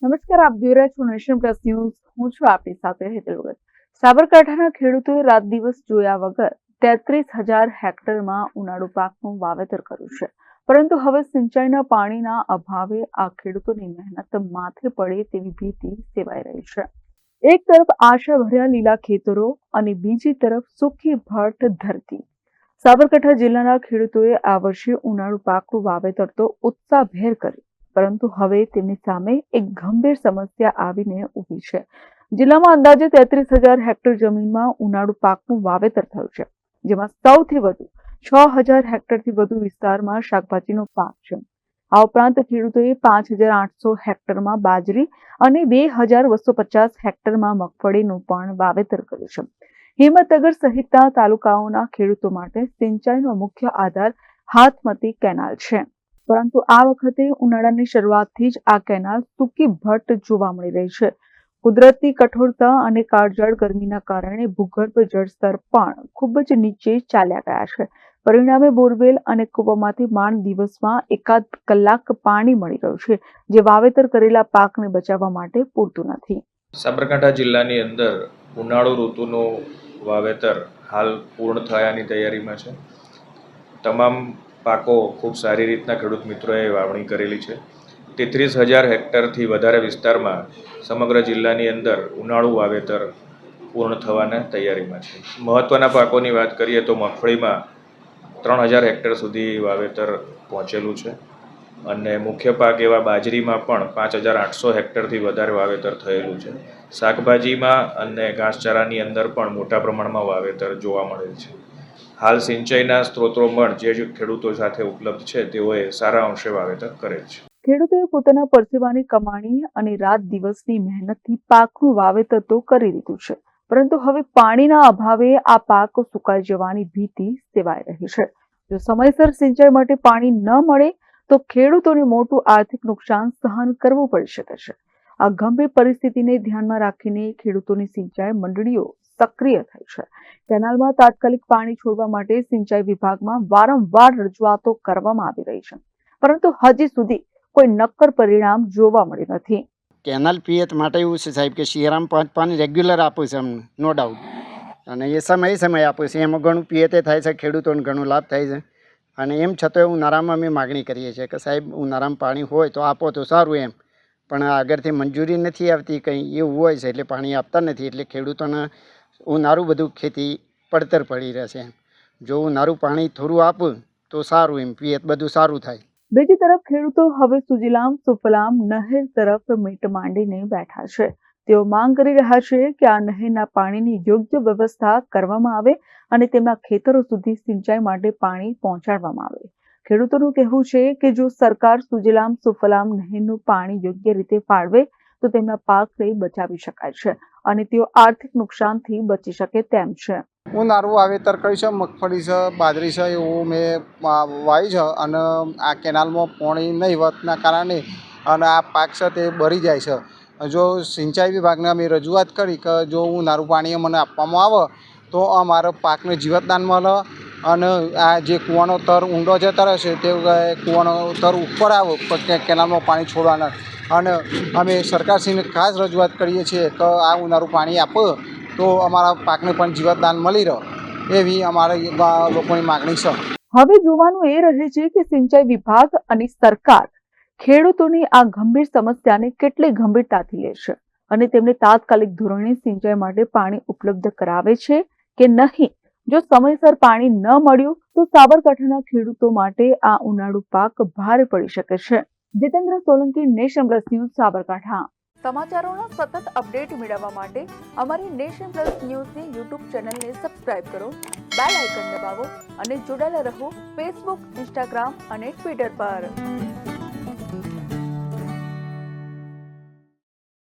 નમસ્કાર, આપ જોઈ રહ્યા છો નેશન પ્લસ ન્યૂઝ. હું છું આપની સાથે હેતલ વગર. સાબરકાંઠાના ખેડૂતોએ રાત દિવસ જોયા વગર 33,000 હેક્ટરમાં ઉનાળુ પાકનું વાવેતર કર્યું છે. પરંતુ હવે સિંચાઈના પાણીના અભાવે આ ખેડૂતોની મહેનત માથે પડે તેવી ભીતિ સેવાઈ રહી છે. એક તરફ આશાભર્યા લીલા ખેતરો અને બીજી તરફ સૂકી ભટ્ટ ધરતી. સાબરકાંઠા જિલ્લાના ખેડૂતોએ આ વર્ષે ઉનાળુ પાકનું વાવેતર તો ઉત્સાહભેર કર્યું, પરંતુ હવે તેમની સામે એક ગંભીર સમસ્યા આવીને ઊભી છે. જિલ્લામાં અંદાજે 33,000 હેક્ટર જમીનમાં ઉનાળુ પાકનું વાવેતર થયું છે, જેમાં સૌથી વધુ 6,000 હેક્ટરથી વધુ વિસ્તારમાં શાકભાજીનો પાક છે. આ ઉપરાંત ખેડૂતોએ 5,800 હેક્ટરમાં બાજરી અને 2,250 હેક્ટરમાં મગફળીનું પણ વાવેતર કર્યું છે. હિંમતનગર સહિતના તાલુકાઓના ખેડૂતો માટે સિંચાઈનો મુખ્ય આધાર હાથમતી કેનાલ છે. પરંતુ આ વખતે ઉનાળાની શરૂઆતથી જ આ કેનાલ સૂકી ભટ્ટ જોવા મળી રહી છે. કુદરતી કઠોરતા અને કાળઝાળ ગરમીના કારણે ભૂગર્ભ જળસ્તર પણ ખૂબ જ નીચે ચાલ્યા ગયા છે. પરિણામે બોરવેલ અને કૂવામાંથી માંડ દિવસમાં એકાદ કલાક પાણી મળી રહ્યું છે, જે વાવેતર કરેલા પાકને બચાવવા માટે પૂરતું નથી. સાબરકાંઠા જિલ્લાની અંદર ઉનાળુ ઋતુનું વાવેતર હાલ પૂર્ણ થયાની તૈયારીમાં છે. તમામ પાકો ખૂબ સારી રીતના ખેડૂત મિત્રોએ વાવણી કરેલી છે. 33,000 હેક્ટરથી વધારે વિસ્તારમાં સમગ્ર જિલ્લાની અંદર ઉનાળુ વાવેતર પૂર્ણ થવાના તૈયારીમાં છે. મહત્ત્વના પાકોની વાત કરીએ તો મગફળીમાં 3,000 હેક્ટર સુધી વાવેતર પહોંચેલું છે અને મુખ્ય પાક એવા બાજરીમાં પણ 5,800 હેક્ટરથી વધારે વાવેતર થયેલું છે. શાકભાજીમાં અને ઘાસચારાની અંદર પણ મોટા પ્રમાણમાં વાવેતર જોવા મળેલ છે. હાલ સિંચાઈના સ્ત્રોતો પણ જે ખેડૂતો સાથે ઉપલબ્ધ છે તેઓએ સારા અંશે વાવેતર કરેલ છે. ખેડૂતોએ પોતાના પરસેવાની કમાણી અને રાત દિવસની મહેનતથી પાકનું વાવેતર તો કરી દીધું છે, પરંતુ હવે પાણીના અભાવે આ પાક સુકાઈ જવાની ભીતિ સેવાઈ રહી છે. જો સમયસર સિંચાઈ માટે પાણી ન મળે તો ખેડૂતોને મોટું આર્થિક નુકસાન સહન કરવું પડી શકે છે. આ ગંભીર પરિસ્થિતિને ધ્યાનમાં રાખીને ખેડૂતોની સિંચાઈ મંડળીઓ સક્રિય થઈ છે. કેનાલમાં તાત્કાલિક પાણી છોડવા માટે સિંચાઈ વિભાગમાં વારંવાર રજૂઆતો કરવામાં આવી રહી છે, પરંતુ હજી સુધી કોઈ નક્કર પરિણામ જોવા મળી નથી. કેનાલ પિયત માટે એવું છે સાહેબ કે શિયાળામાં પાણી રેગ્યુલર આપું છે અમને, નો ડાઉટ, અને એ સમય આપું છે. એમાં ઘણું પિયતે થાય છે, ખેડૂતોને ઘણો લાભ થાય છે. અને એમ છતાં ઉનાળામાં અમે માગણી કરીએ છીએ કે સાહેબ ઉનાળામાં પાણી હોય તો આપો તો સારું એમ, પણ આગળથી મંજૂરી નથી આવતી, કંઈ એવું હોય છે એટલે પાણી આપતા નથી. એટલે ખેડૂતોને ઉનાળું બધું ખેતી પડતર પડી રહેશે. જો ઉનાળું પાણી થોડું આપું તો સારું એમ, પિયત બધું સારું થાય. બીજી તરફ ખેડૂતો હવે સુજલામ સુફલામ નહેર તરફ મીટ માંડીને બેઠા છે. તેઓ માંગ કરી રહ્યા છે કે આ નહેરના પાણીની યોગ્ય વ્યવસ્થા કરવામાં આવે અને તેમના ખેતરો સુધી સિંચાઈ માટે પાણી પહોંચાડવામાં આવે. ખેડૂતોનું કહેવું છે કે જો સરકાર સુજલામ સુફલામ નહેરનું પાણી યોગ્ય રીતે ફાળવે તો તેમના પાકને બચાવી શકાય છે અને તેઓ આર્થિક નુકસાનથી બચી શકે તેમ છે. હું નારું વાવેતર કર્યું છે, મગફળી છે, બાજરી છે, એવું મેં વાવ્યું છે. અને આ કેનાલમાં પાણી નહીં વધના કારણે અને આ પાક છે તે બળી જાય છે. જો સિંચાઈ વિભાગને અમે રજૂઆત કરી કે જો નારું પાણી મને આપવામાં આવે તો અમારા પાકને જીવતદાન મળે અને આ જે કૂવાનો તર ઊંડો જતો રહેશે તે કૂવાનો તર ઉપર આવે કેનાલમાં પાણી છોડવાના. અને અમે સરકારશ્રીને ખાસ રજૂઆત કરીએ છીએ કે આ ઉનાળું પાણી આપો તો અમારા પાકને પણ જીવતદાન મળી રહે, એવી અમારી લોકોની માગણી છે. હવે જોવાનું એ રહે છે કે સિંચાઈ વિભાગ અને સરકાર ખેડૂતોની આ ગંભીર સમસ્યાને કેટલી ગંભીરતાથી લે છે અને તેમને તાત્કાલિક ધોરણે સિંચાઈ માટે પાણી ઉપલબ્ધ કરાવે છે કે નહીં. જો સમયસર પાણી ન મળ્યું તો સાબરકાંઠાના ખેડૂતો માટે આ ઉનાળુ પાક ભારે પડી શકે છે. Jitendra Solanki, nation plus news, Sabarkantha. સમાચારોના સતત અપડેટ મેળવવા માટે અમારી નેશન પ્લસ ન્યૂઝની યુટ્યુબ ચેનલને સબસ્ક્રાઇબ કરો, બેલ આઇકન દબાવો અને જોડાયેલા રહો ફેસબુક, ઇન્સ્ટાગ્રામ અને ટ્વિટર પર.